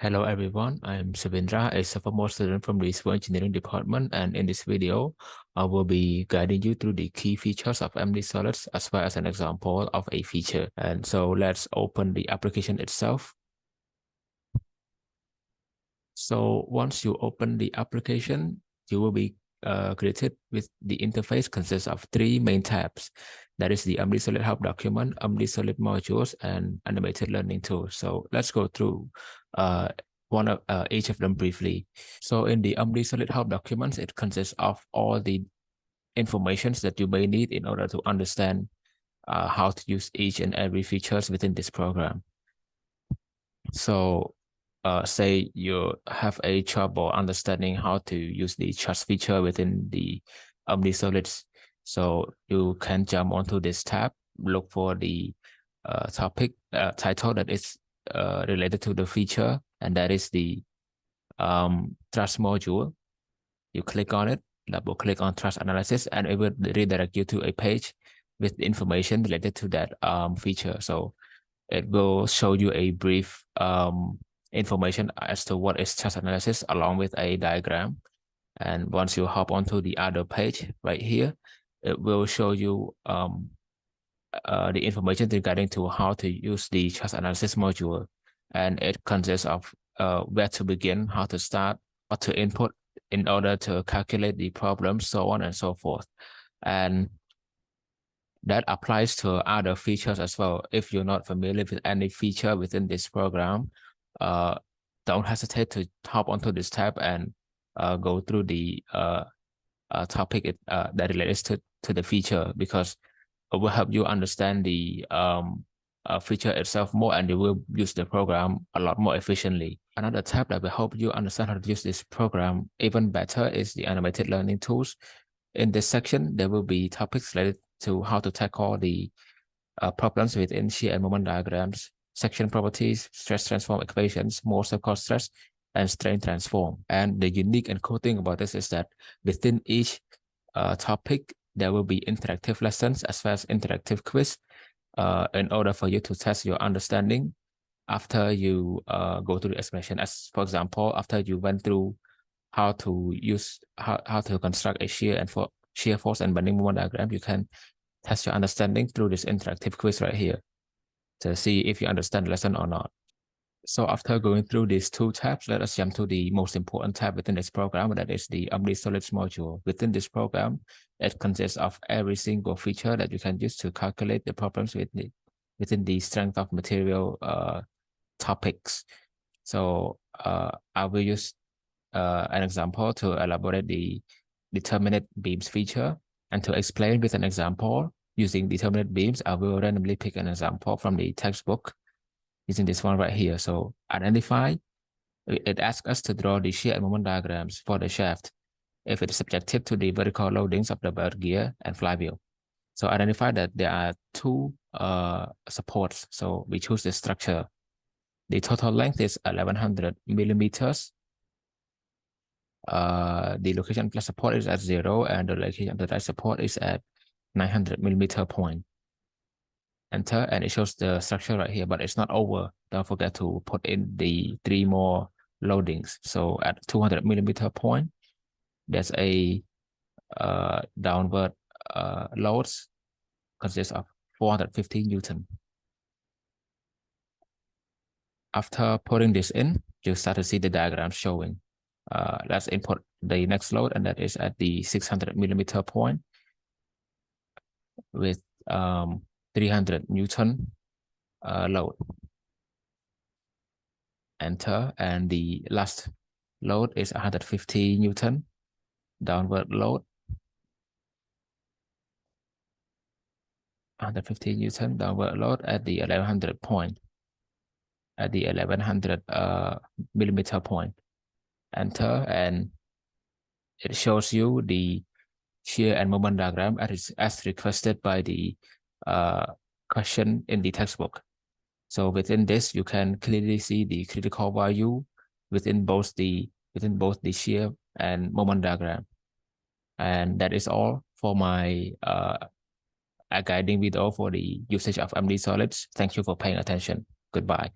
Hello everyone, I'm Savindra, a sophomore student from the Civil Engineering Department, and in this video, I will be guiding you through the key features of MDSolids as well as an example of a feature. And so let's open the application itself. So once you open the application, you will be greeted with the interface consists of three main tabs. That is the MDSolid help document, MDSolid modules, and animated learning tools. So let's go through one of each of them briefly. So in the MDSolid help documents, it consists of all the informations that you may need in order to understand how to use each and every features within this program. So say you have a trouble understanding how to use the charts feature within the MDSolids. So you can jump onto this tab, look for the topic title that is related to the feature, and that is the trust module. You click on it, double click on trust analysis, and it will redirect you to a page with the information related to that feature. So it will show you a brief information as to what is trust analysis along with a diagram. And once you hop onto the other page right here, it will show you the information regarding to how to use the trust analysis module. And it consists of where to begin, how to start, what to input in order to calculate the problem, so on and so forth. And that applies to other features as well. If you're not familiar with any feature within this program, don't hesitate to hop onto this tab and go through the topic that relates to the feature, because it will help you understand the feature itself more, and you will use the program a lot more efficiently. Another tab that will help you understand how to use this program even better is the animated learning tools. In this section, there will be topics related to how to tackle the problems within shear and moment diagrams, section properties, stress transform equations, modes of cause stress, and strain transform. And the unique and cool thing about this is that within each topic, there will be interactive lessons as well as interactive quiz in order for you to test your understanding after you go through the explanation. As for example, after you went through how to use how to construct a shear force and bending moment diagram, you can test your understanding through this interactive quiz right here to see if you understand the lesson or not. So after going through these two tabs, let us jump to the most important tab within this program, that is the MDSolids module. Within this program, it consists of every single feature that you can use to calculate the problems within the strength of material topics. So I will use an example to elaborate the determinate beams feature, and to explain with an example using determinate beams, I will randomly pick an example from the textbook using this one right here. So identify, it asks us to draw the shear and moment diagrams for the shaft if it is subjected to the vertical loadings of the belt gear and flywheel. So identify that there are two supports. So we choose the structure. The total length is 1100 millimeters. The location of the support is at 0, and the location of the right support is at 900 millimeter point. Enter, and it shows the structure right here, but it's not over. Don't forget to put in the 3 more loadings. So at 200 millimeter point, there's a downward loads consists of 450 Newton. After putting this in, you start to see the diagram showing. Let's input the next load, and that is at the 600 millimeter point with 300 Newton load. Enter, and the last load is 150 Newton downward load. 150 Newton downward load at the 1100 point. At the 1100 millimeter point. Enter, and it shows you the shear and moment diagram as requested by the question in the textbook. So within this, you can clearly see the critical value within both the shear and moment diagram. And that is all for my guiding video for the usage of MDSolids. Thank you for paying attention. Goodbye.